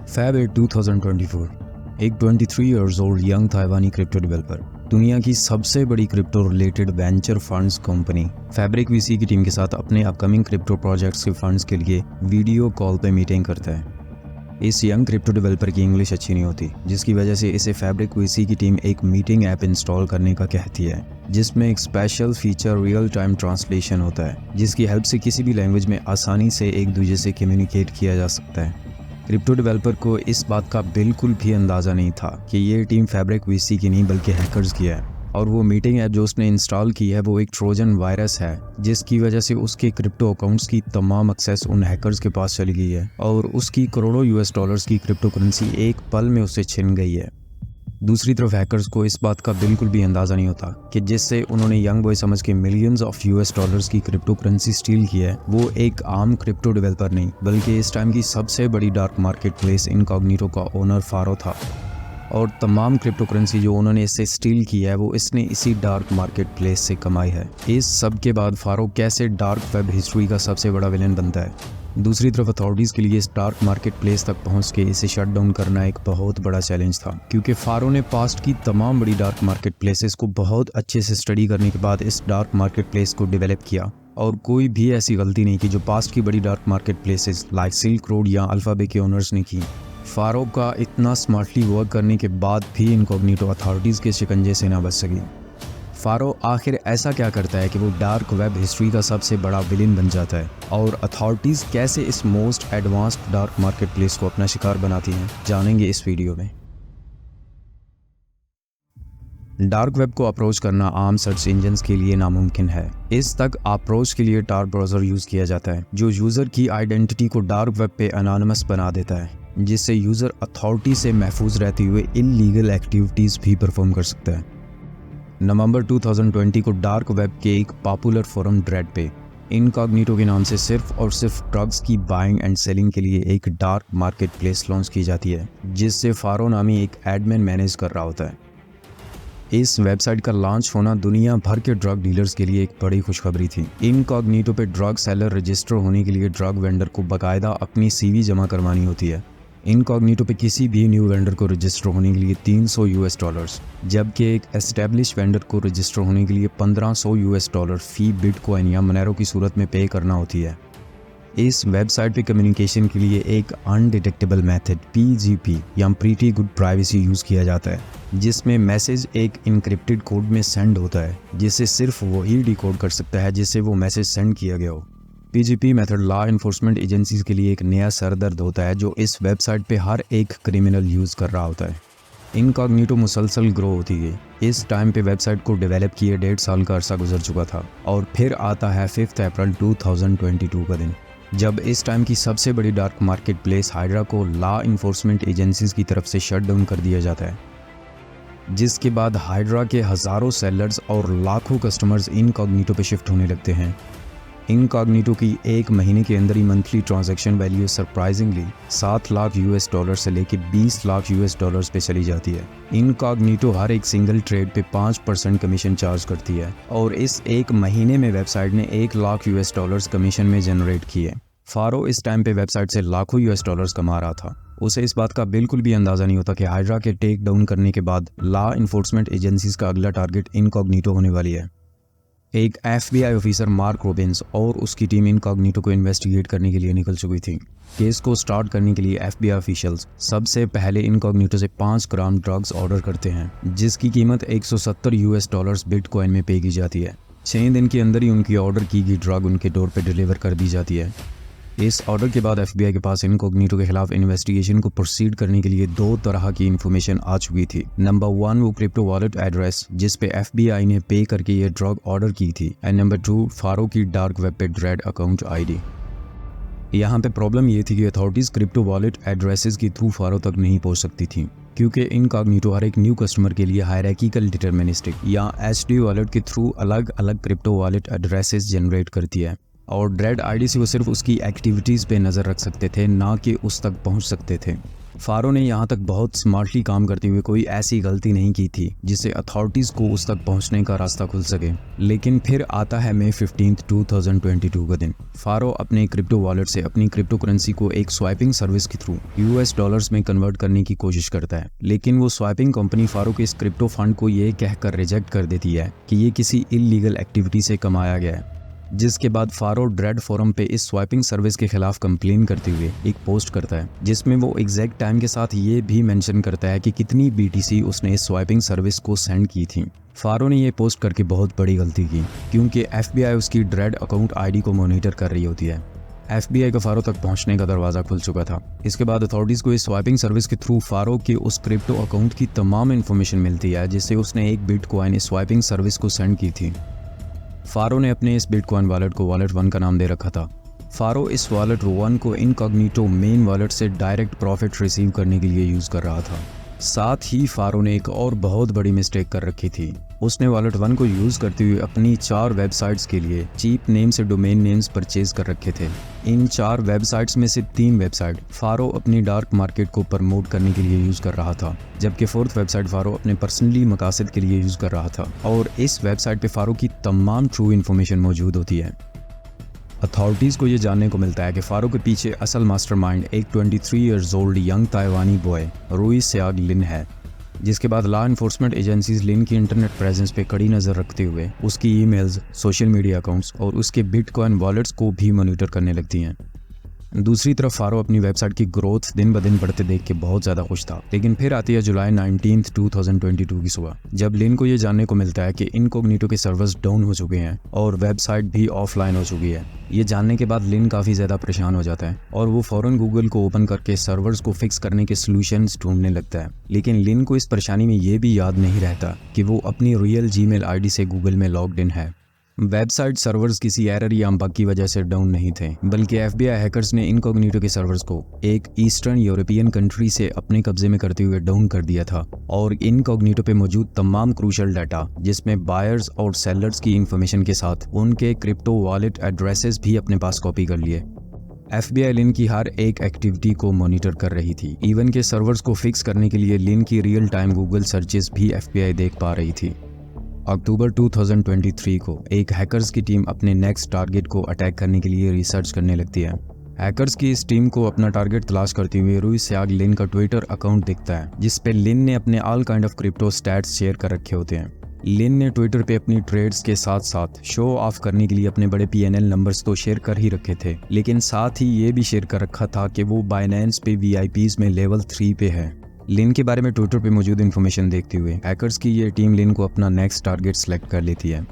Fab 8 2024 एक 23 years old young ताइवानी crypto developer दुनिया की सबसे बड़ी crypto related venture funds company Fabric VC की टीम के साथ अपने अपकमिंग क्रिप्टो प्रोजेक्ट्स के फंड्स के लिए वीडियो कॉल पे मीटिंग करता है। इस यंग क्रिप्टो डेवलपर की इंग्लिश अच्छी नहीं होती, जिसकी वजह से इसे फैब्रिक वीसी की टीम एक मीटिंग ऐप इंस्टॉल करने का कहती है, जिसमें एक special feature real time translation होता है, जिसकी हेल्प से किसी भी लैंग्वेज में आसानी से एक दूसरे से कम्युनिकेट किया जा सकता है। क्रिप्टो डेवलपर को इस बात का बिल्कुल भी अंदाज़ा नहीं था कि ये टीम फैब्रिक वीसी की नहीं बल्कि हैकर्स की है, और वो मीटिंग ऐप जो उसने इंस्टॉल की है वो एक ट्रोजन वायरस है, जिसकी वजह से उसके क्रिप्टो अकाउंट्स की तमाम एक्सेस उन हैकर्स के पास चली गई है और उसकी करोड़ों यूएस डॉलर्स की क्रिप्टो करेंसी एक पल में उससे छिन गई है। दूसरी तरफ हैकर्स को इस बात का बिल्कुल भी अंदाज़ा नहीं होता कि जिससे उन्होंने यंग बॉय समझ के मिलियंस ऑफ यूएस डॉलर्स की क्रिप्टो करेंसी स्टील की है, वो एक आम क्रिप्टो डेवलपर नहीं बल्कि इस टाइम की सबसे बड़ी डार्क मार्केट प्लेस इनकॉग्निटो का ओनर फारो था, और तमाम क्रिप्टो करेंसी जो उन्होंने इससे स्टील की है वो इसने इसी डार्क मार्केट प्लेस से कमाई है। इस सब के बाद फारो कैसे डार्क वेब हिस्ट्री का सबसे बड़ा विलेन बनता है। दूसरी तरफ अथॉरिटीज़ के लिए इस डार्क मार्केट प्लेस तक पहुंच के इसे शट डाउन करना एक बहुत बड़ा चैलेंज था, क्योंकि फारो ने पास्ट की तमाम बड़ी डार्क मार्केट प्लेसेस को बहुत अच्छे से स्टडी करने के बाद इस डार्क मार्केट प्लेस को डेवलप किया, और कोई भी ऐसी गलती नहीं की जो पास्ट की बड़ी dark market places like silk road या अल्फाबे के ओनर्स ने की। फारो का इतना स्मार्टली वर्क करने के बाद भी इनकॉग्निटो अथॉरिटीज़ के शिकंजे से ना बच सकी। फारो आखिर ऐसा क्या करता है कि वो डार्क वेब हिस्ट्री का सबसे बड़ा विलेन बन जाता है, और अथॉरिटीज़ कैसे इस most advanced dark market place को अपना शिकार बनाती हैं, जानेंगे इस वीडियो में। डार्क वेब को अप्रोच करना आम सर्च इंजन्स के लिए नामुमकिन है। इस तक अप्रोच के लिए टार ब्राउज़र यूज़ किया जाता है, जो यूज़र की आइडेंटिटी को डार्क वेब पे अनोनिमस बना देता है, जिससे यूज़र अथॉरिटी से महफूज रहते हुए इल्लीगल एक्टिविटीज़ भी परफॉर्म कर सकता है। नवंबर 2020 को डार्क वेब के एक पॉपुलर फोरम ड्रेड पे इनकॉग्निटो के नाम से सिर्फ और सिर्फ ड्रग्स की बाइंग एंड सेलिंग के लिए एक डार्क मार्केट प्लेस लॉन्च की जाती है, जिससे फारो नामी एक एडमिन मैनेज कर रहा होता है। इस वेबसाइट का लॉन्च होना दुनिया भर के ड्रग डीलर्स के लिए एक बड़ी खुशखबरी थी। इनकॉग्निटो पे ड्रग सेलर रजिस्टर होने के लिए ड्रग वेंडर को बाकायदा अपनी सीवी जमा करवानी होती है। इनकॉग्निटो पे किसी भी न्यू वेंडर को रजिस्टर होने के लिए 300 यूएस डॉलर्स, जबकि एक एस्टेब्लिश वेंडर को रजिस्टर होने के लिए 1500 यूएस डॉलर फी बिटकॉइन या मोनेरो की सूरत में पे करना होती है। इस वेबसाइट पे कम्युनिकेशन के लिए एक अनडिटेक्टेबल मेथड PGP या प्रीटी गुड प्राइवेसी यूज़ किया जाता है, जिसमें मैसेज एक इनक्रिप्टेड कोड में सेंड होता है, जिसे सिर्फ वही डिकोड कर सकता है जिससे वो मैसेज सेंड किया गया हो। PGP method law enforcement agencies के लिए एक नया सरदर्द होता है, जो इस वेबसाइट पे हर एक क्रिमिनल यूज़ कर रहा होता है। इनकॉग्निटो मुसलसल ग्रो होती गई। इस टाइम पे वेबसाइट को डेवलप किए 1.5 साल का अरसा गुजर चुका था, और फिर आता है 5 अप्रैल 2022 का दिन, जब इस टाइम की सबसे बड़ी डार्क मार्केट प्लेस हाइड्रा को लॉ इन्फोर्समेंट एजेंसीज की तरफ से शट डाउन कर दिया जाता है, जिसके बाद हाइड्रा के हज़ारों सेलर्स और लाखों कस्टमर्स इनकॉग्निटो पे शिफ्ट होने लगते हैं। इनकॉग्निटो की एक महीने के अंदर ही monthly transaction value surprisingly 7 lakh US dollar से लेकर 20 लाख यूएस डॉलर्स पे चली जाती है। इनकॉग्निटो हर एक सिंगल ट्रेड पे 5% कमीशन चार्ज करती है, और इस एक महीने में वेबसाइट ने 1 लाख यूएस डॉलर्स कमीशन में जनरेट किए। फारो इस टाइम पे वेबसाइट से लाखों यूएस डॉलर्स कमा रहा था। उसे इस बात का बिल्कुल भी अंदाज़ा नहीं होता कि हाइड्रा के टेक डाउन करने के बाद लॉ इन्फोर्समेंट एजेंसीज का अगला टारगेट इनकॉग्निटो होने वाली है। एक FBI ऑफिसर मार्क रोबिन्स और उसकी टीम इनकॉग्निटो को इन्वेस्टिगेट करने के लिए निकल चुकी थी। केस को स्टार्ट करने के लिए FBI ऑफिशियल्स सबसे पहले इनकॉग्निटो से 5 ग्राम ड्रग्स ऑर्डर करते हैं, जिसकी कीमत 170 यूएस डॉलर्स बिटकॉइन में पे की जाती है। 6 दिन के अंदर ही उनकी ऑर्डर की गई ड्रग उनके डोर पर डिलीवर कर दी जाती है। इस ऑर्डर के बाद FBI के पास इनकॉग्निटो के खिलाफ इन्वेस्टिगेशन को प्रोसीड करने के लिए 2 तरह की इन्फॉर्मेशन आ चुकी थी। नंबर 1 वो क्रिप्टो वॉलेट एड्रेस जिस पे FBI ने पे करके ये ड्रग ऑर्डर की थी, एंड नंबर 2 फारो की डार्क वेब पे ड्रेड अकाउंट ID। यहाँ पे प्रॉब्लम ये थी कि अथॉरिटीज़ क्रिप्टो वॉलेट एड्रेसेस के थ्रू फारो तक नहीं पहुँच सकती थी, क्योंकि इनकॉग्निटो हर एक न्यू कस्टमर के लिए हायरार्किकल डिटरमिनिस्टिक या HD वॉलेट के थ्रू अलग अलग क्रिप्टो वॉलेट एड्रेसेस जनरेट करती है, और ड्रेड ID से वो सिर्फ उसकी एक्टिविटीज़ पे नज़र रख सकते थे, ना कि उस तक पहुंच सकते थे। फारो ने यहाँ तक बहुत स्मार्टली काम करते हुए कोई ऐसी गलती नहीं की थी जिससे अथॉरिटीज को उस तक पहुँचने का रास्ता खुल सके। लेकिन फिर आता है मई 15, 2022 का दिन। फारो अपने क्रिप्टो वॉलेट से अपनी क्रिप्टो करेंसी को एक स्वाइपिंग सर्विस के थ्रू US डॉलर्स में कन्वर्ट करने की कोशिश करता है, लेकिन वो स्वाइपिंग कंपनी फारो के इस क्रिप्टो फंड को ये कहकर रिजेक्ट कर देती है कि ये किसी इलीगल एक्टिविटी से कमाया गया है। जिसके बाद फारो ड्रेड फोरम पे इस स्वाइपिंग सर्विस के खिलाफ कंप्लेन करते हुए एक पोस्ट करता है, जिसमें वो एग्जैक्ट टाइम के साथ ये भी मेंशन करता है कि कितनी BTC उसने इस स्वाइपिंग सर्विस को सेंड की थी। फारो ने ये पोस्ट करके बहुत बड़ी गलती की, क्योंकि FBI उसकी ड्रेड अकाउंट ID को मॉनिटर कर रही होती है। FBI का फारो तक पहुंचने का दरवाज़ा खुल चुका था। इसके बाद अथॉरिटीज़ को इस स्वाइपिंग सर्विस के थ्रू फारो के उस क्रिप्टो अकाउंट की तमाम इन्फॉर्मेशन मिलती है, जिससे उसने एक बिटकॉइन इस स्वाइपिंग सर्विस को सेंड की थी। फारो ने अपने इस बिटकॉइन वॉलेट को वॉलेट 1 का नाम दे रखा था। फारो इस वॉलेट 1 को इनकॉग्निटो मेन वॉलेट से डायरेक्ट प्रॉफिट रिसीव करने के लिए यूज़ कर रहा था। साथ ही फारो ने एक और बहुत बड़ी मिस्टेक कर रखी थी। उसने वॉलेट 1 को यूज़ करते हुए अपनी 4 वेबसाइट्स के लिए चीप नेम से डोमेन नेम्स परचेज कर रखे थे। इन 4 वेबसाइट्स में से 3 वेबसाइट फारो अपनी डार्क मार्केट को प्रमोट करने के लिए यूज़ कर रहा था, जबकि 4th वेबसाइट फारो अपने पर्सनली मकासद के लिए यूज़ कर रहा था। और इस वेबसाइट पे फारो की तमाम ट्रू इन्फॉर्मेशन मौजूद होती है। अथॉरिटीज़ को ये जानने को मिलता है कि फारो के पीछे असल मास्टरमाइंड एक 23 ईयर्स ओल्ड यंग ताइवानी बॉय रुई सियाग लिन है। जिसके बाद लॉ इन्फोर्समेंट एजेंसीज लिन की इंटरनेट प्रेजेंस पे कड़ी नज़र रखते हुए उसकी ईमेल्स, सोशल मीडिया अकाउंट्स और उसके बिटकॉइन वॉलेट्स को भी मॉनिटर करने लगती हैं। दूसरी तरफ फारो अपनी वेबसाइट की ग्रोथ दिन ब दिन बढ़ते देख के बहुत ज़्यादा खुश था। लेकिन फिर आती है जुलाई 19, 2022 की सुबह, जब लिन को ये जानने को मिलता है कि इनकॉग्निटो के सर्वर्स डाउन हो चुके हैं और वेबसाइट भी ऑफलाइन हो चुकी है। ये जानने के बाद लिन काफ़ी ज़्यादा परेशान हो जाता है और वो फ़ौरन गूगल को ओपन करके सर्वर्स को फिक्स करने के सॉल्यूशंस ढूंढने लगता है। लेकिन लिन को इस परेशानी में ये भी याद नहीं रहता कि वो अपनी रियल जीमेल ID से गूगल में लॉग्ड इन है। वेबसाइट सर्वर्स किसी एरर या बग की वजह से डाउन नहीं थे, बल्कि FBI हैकर्स ने इनकॉग्निटो के सर्वर्स को एक ईस्टर्न यूरोपियन कंट्री से अपने कब्जे में करते हुए डाउन कर दिया था और इनकॉग्निटो पे मौजूद तमाम क्रूशल डाटा, जिसमें बायर्स और सेलर्स की इंफॉर्मेशन के साथ उनके क्रिप्टो वॉलेट एड्रेसेस भी अपने पास कॉपी कर लिए। FBI लिन की हर एक एक्टिविटी को मॉनिटर कर रही थी। इवन के सर्वर्स को फिक्स करने के लिए लिन की रियल टाइम गूगल सर्चेस भी FBI देख पा रही थी। अक्टूबर 2023 को एक हैकर्स की टीम अपने नेक्स्ट टारगेट को अटैक करने के लिए रिसर्च करने लगती है। हैकर्स की इस टीम को अपना टारगेट तलाश करते हुए रुई सियाग लिन का ट्विटर अकाउंट दिखता है, जिस पे लिन ने अपने all kind of crypto stats share कर रखे होते हैं। लिन ने ट्विटर पे अपनी ट्रेड्स के साथ साथ शो ऑफ करने के लिए अपने बड़े PNL नंबर्स तो शेयर कर ही रखे थे, लेकिन साथ ही ये भी शेयर कर रखा था कि वो बाइनेंस पे VIPs में लेवल 3 पे है। लिन के बारे में ट्विटर पे मौजूद इन्फॉर्मेशन देखते हुए हैकर्स की ये टीम लिन को अपना नेक्स्ट टारगेट सेलेक्ट कर लेती है।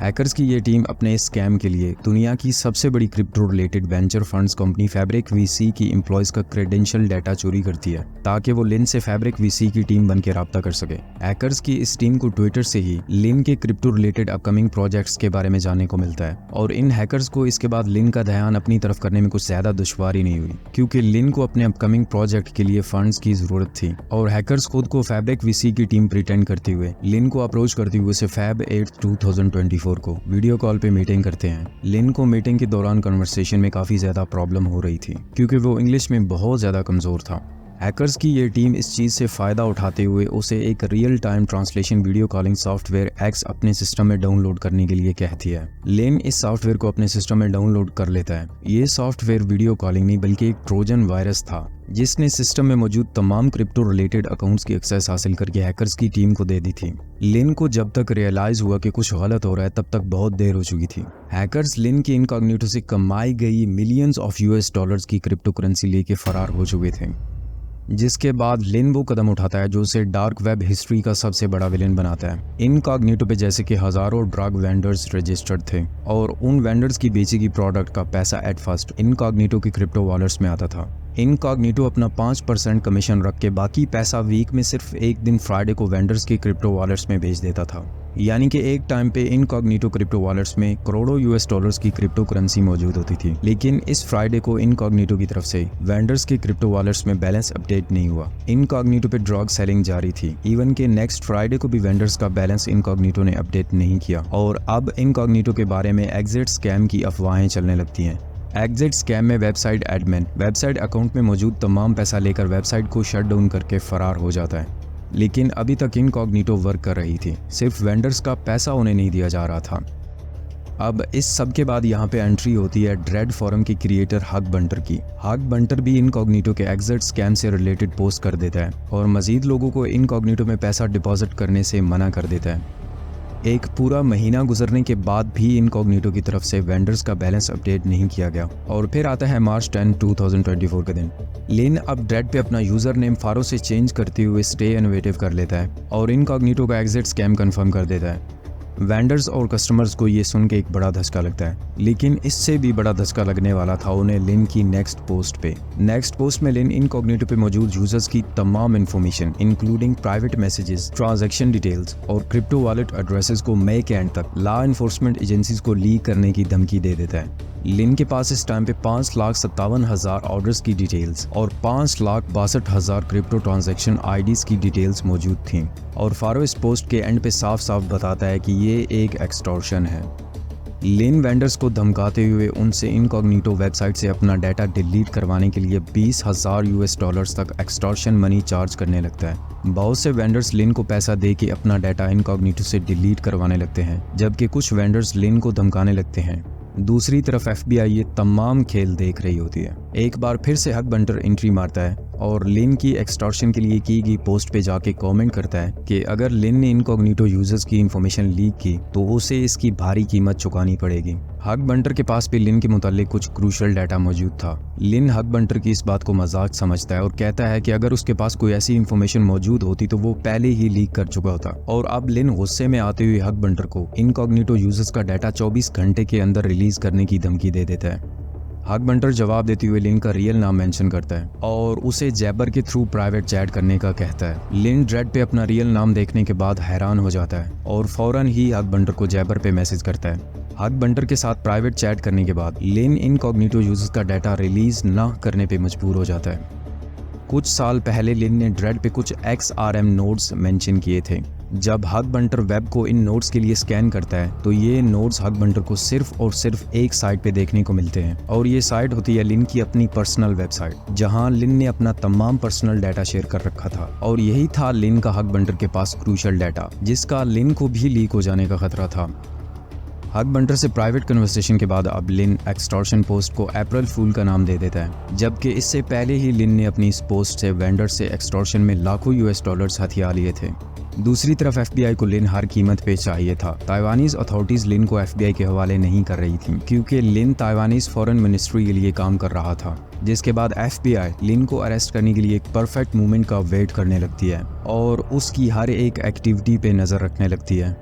हैकर्स की ये टीम अपने इस स्कैम के लिए दुनिया की सबसे बड़ी crypto related venture funds company fabric VC की एम्प्लॉयज का क्रेडेंशियल डाटा चोरी करती है, ताकि वो लिन से फैब्रिक VC की टीम बन के राब्ता कर सके। हैकर्स की इस टीम को ट्विटर से ही लिन के क्रिप्टो रिलेटेड अपकमिंग प्रोजेक्ट्स के बारे में जानने को मिलता है और इन हैकर्स को इसके बाद लिन का ध्यान अपनी तरफ करने में कुछ ज्यादा दुश्वारी नहीं हुई, क्योंकि लिन को अपने अपकमिंग प्रोजेक्ट के लिए फंड्स की जरूरत थी और हैकर्स खुद को फैब्रिक VC की टीम प्रिटेंड करते हुए लिन को अप्रोच करते हुए उसे Feb 8, 2024 को वीडियो कॉल पे मीटिंग करते हैं। लिन को मीटिंग के दौरान कन्वर्सेशन में काफी ज्यादा प्रॉब्लम हो रही थी, क्योंकि वो इंग्लिश में बहुत ज्यादा कमजोर था। हैकर्स की ये टीम इस चीज़ से फ़ायदा उठाते हुए उसे एक real time translation video calling software X अपने सिस्टम में डाउनलोड करने के लिए कहती है। लिन इस सॉफ्टवेयर को अपने सिस्टम में डाउनलोड कर लेता है। ये सॉफ्टवेयर वीडियो कॉलिंग नहीं बल्कि एक ट्रोजन वायरस था, जिसने सिस्टम में मौजूद तमाम क्रिप्टो रिलेटेड अकाउंट्स की एक्सेस हासिल करके हैकर्स की टीम को दे दी थी। लिन को जब तक रियलाइज हुआ कि कुछ गलत हो रहा है, तब तक बहुत देर हो चुकी थी। हैकर्स लिन की इनकॉग्निटो से कमाई गई मिलियंस ऑफ US डॉलर्स की क्रिप्टो करेंसी लेके फरार हो चुके थे, जिसके बाद लिन वो कदम उठाता है जो उसे डार्क वेब हिस्ट्री का सबसे बड़ा विलेन बनाता है। इनकॉग्निटो पे जैसे कि हजारों ड्रग वेंडर्स रजिस्टर्ड थे और उन वेंडर्स की बेची गई प्रोडक्ट का पैसा एट फर्स्ट इनकॉग्निटो की क्रिप्टो वॉलेट्स में आता था। इनकॉग्निटो अपना 5% कमीशन रख के बाकी पैसा वीक में सिर्फ एक दिन फ्राइडे को वेंडर्स की क्रिप्टो वॉलेट्स में भेज देता था। यानी कि एक टाइम पे इनकॉग्निटो क्रिप्टो वॉलेट्स में करोड़ों US डॉलर्स की क्रिप्टो करेंसी मौजूद होती थी, लेकिन इस फ्राइडे को इनकॉग्निटो की तरफ से वेंडर्स के क्रिप्टो वॉलेट्स में बैलेंस अपडेट नहीं हुआ। इनकॉग्निटो पे ड्रग सेलिंग जारी थी। इवन के नेक्स्ट फ्राइडे को भी वेंडर्स का बैलेंस इनकॉग्निटो ने अपडेट नहीं किया और अब इनकॉग्निटो के बारे में एग्जिट स्कैम की अफवाहें चलने लगती हैं। एग्जिट स्कैम में वेबसाइट एडमिन वेबसाइट अकाउंट में मौजूद तमाम पैसा लेकर वेबसाइट को शट डाउन करके फरार हो जाता है, लेकिन अभी तक इनकॉग्निटो वर्क कर रही थी, सिर्फ वेंडर्स का पैसा उन्हें नहीं दिया जा रहा था। अब इस सब के बाद यहाँ पे एंट्री होती है ड्रेड फोरम के क्रिएटर हग बंटर की। हग बंटर भी इनकॉग्निटो के एग्जिट स्कैम से रिलेटेड पोस्ट कर देता है और मजीद लोगों को इनकॉग्निटो में पैसा डिपॉजिट करने से मना कर देता है। एक पूरा महीना गुजरने के बाद भी इनकॉग्निटो की तरफ से वेंडर्स का बैलेंस अपडेट नहीं किया गया और फिर आता है मार्च 10, 2024 का दिन। लिन अब ड्रेड पे अपना यूजर नेम फारो से चेंज करते हुए स्टे इनोवेटिव कर लेता है और इनकॉग्निटो का एग्जिट स्कैम कंफर्म कर देता है। वेंडर्स और कस्टमर्स को ये सुन के एक बड़ा धचका लगता है, लेकिन इससे भी बड़ा धचका लगने वाला था उन्हें लिन की नेक्स्ट पोस्ट पे। नेक्स्ट पोस्ट में लिन इनकॉग्निटो पे मौजूद यूजर्स की तमाम information including private messages, transaction details और क्रिप्टो वॉलेट एड्रेसेस को मई के एंड तक लॉ एनफोर्समेंट एजेंसीज को लीक करने की धमकी दे देता है। लिन के पास इस टाइम पे 5,57,000 ऑर्डर्स की डिटेल्स और 5,62,000 क्रिप्टो ट्रांजैक्शन आईडीज की डिटेल्स मौजूद थीं और फारो इस पोस्ट के एंड पे साफ साफ बताता है कि ये एक एक्सटॉर्शन है। लिन वेंडर्स को धमकाते हुए उनसे इनकॉग्निटो वेबसाइट से अपना डाटा डिलीट करवाने के लिए $20,000 तक एक्सटॉर्शन मनी चार्ज करने लगता है। बहुत से वेंडर्स लिन को पैसा दे के अपना डाटा इनकॉग्निटो से डिलीट करवाने लगते हैं, जबकि कुछ वेंडर्स लिन को धमकाने लगते हैं। दूसरी तरफ FBI ये तमाम खेल देख रही होती है। एक बार फिर से हग बंटर एंट्री मारता है और लिन की एक्सटॉर्शन के लिए की गई पोस्ट पे जाके कमेंट करता है कि अगर लिन ने इनकॉग्निटो यूजर्स की इंफॉर्मेशन लीक की तो उसे इसकी भारी कीमत चुकानी पड़ेगी। हग बंटर के पास भी लिन के मुतालिक कुछ क्रूशल डाटा मौजूद था। लिन हग बंटर की इस बात को मजाक समझता है और कहता है कि अगर उसके पास कोई ऐसी इंफॉर्मेशन मौजूद होती तो वो पहले ही लीक कर चुका होता। और अब लिन गुस्से में आते हुए हग बंटर को इनकॉग्निटो यूजर्स का डाटा 24 घंटे के अंदर रिलीज करने की धमकी दे देता है। हग बंटर जवाब देते हुए लिन का रियल नाम मेंशन करता है और उसे जैबर के थ्रू प्राइवेट चैट करने का कहता है। लिन ड्रेड पे अपना रियल नाम देखने के बाद हैरान हो जाता है और फौरन ही हग बंटर को जैबर पे मैसेज करता है। हग बंटर के साथ प्राइवेट चैट करने के बाद लिन इनकॉग्निटो यूजर्स का डाटा रिलीज ना करने पे मजबूर हो जाता है। कुछ साल पहले लिन ने ड्रेड पे कुछ XRM नोड्स मेंशन किए थे। जब हग बंटर वेब को इन नोड्स के लिए स्कैन करता है तो ये नोड्स हग बंटर को सिर्फ और सिर्फ एक साइट पे देखने को मिलते हैं और ये साइट होती है लिन की अपनी पर्सनल वेबसाइट, जहां लिन ने अपना तमाम पर्सनल डाटा शेयर कर रखा था। और यही था लिन का हग बंटर के पास क्रूशल डाटा, जिसका लिन को भी लीक हो जाने का खतरा था। हग बंटर से प्राइवेट कन्वर्सेशन के बाद अब लिन एक्सटॉर्शन पोस्ट को अप्रैल फूल का नाम दे देता है, जबकि इससे पहले ही लिन ने अपनी इस पोस्ट से वेंडर से एक्सटॉर्शन में लाखों $US हथिया लिए थे। दूसरी तरफ FBI को लिन हर कीमत पे चाहिए था। ताइवानीज अथॉरिटीज लिन को FBI के हवाले नहीं कर रही थी क्योंकि लिन ताइवानीज फॉरेन मिनिस्ट्री के लिए काम कर रहा था, जिसके बाद FBI लिन को अरेस्ट करने के लिए एक परफेक्ट मोमेंट का वेट करने लगती है और उसकी हर एक एक्टिविटी पे नजर रखने लगती है।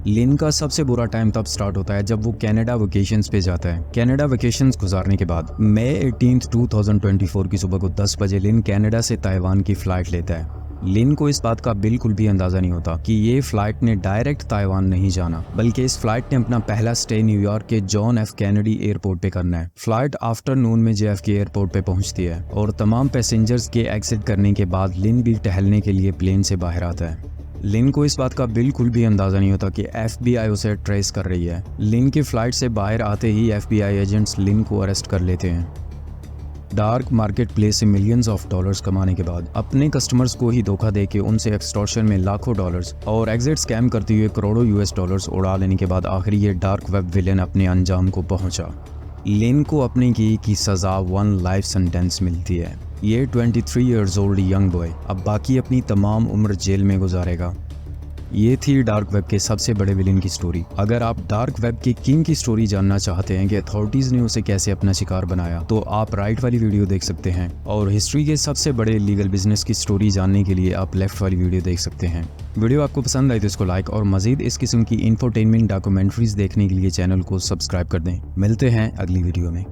लिन का सबसे बुरा टाइम तब स्टार्ट होता है जब वो कनाडा वेकेशंस पे जाता है। कनाडा वेकेशंस गुजारने के बाद मई 18, 2024 की सुबह को 10 बजे लिन कनाडा से ताइवान की फ्लाइट लेता है। लिन को इस बात का बिल्कुल भी अंदाजा नहीं होता कि ये फ्लाइट ने डायरेक्ट ताइवान नहीं जाना, बल्कि इस फ्लाइट ने अपना पहला स्टे न्यूयॉर्क के जॉन एफ कैनेडी एयरपोर्ट पे करना है। फ्लाइट आफ्टरनून में JFK एयरपोर्ट पे पहुंचती है और तमाम पैसेंजर्स के एग्जिट करने के बाद लिन भी टहलने के लिए प्लेन से बाहर आता है। लिन को इस बात का बिल्कुल भी अंदाजा नहीं होता कि FBI उसे ट्रेस कर रही है। लिन की फ्लाइट से बाहर आते ही FBI एजेंट्स लिन को अरेस्ट कर लेते हैं। डार्क मार्केट प्लेस से मिलियंस ऑफ डॉलर्स कमाने के बाद अपने कस्टमर्स को ही धोखा देके उनसे एक्सटॉर्शन में लाखों डॉलर्स और एग्जिट स्कैम करते हुए करोड़ों $US उड़ा लेने के बाद आखिर ये डार्क वेब विलेन अपने अंजाम को पहुंचा। लिन को अपने की सजा 1 लाइफ सेंटेंस मिलती है। ये 23 ईयर्स ओल्ड यंग बॉय अब बाकी अपनी तमाम उम्र जेल में गुजारेगा। ये थी डार्क वेब के सबसे बड़े विलेन की स्टोरी। अगर आप डार्क वेब के किंग की स्टोरी जानना चाहते हैं कि अथॉरिटीज ने उसे कैसे अपना शिकार बनाया, तो आप राइट वाली वीडियो देख सकते हैं और हिस्ट्री के सबसे बड़े लीगल बिजनेस की स्टोरी जानने के लिए आप लेफ्ट वाली वीडियो देख सकते हैं। वीडियो आपको पसंद आई तो इसको लाइक और मजीद इस किस्म की इंफोटेनमेंट डॉक्यूमेंट्रीज देखने के लिए चैनल को सब्सक्राइब कर दें। मिलते हैं अगली वीडियो में।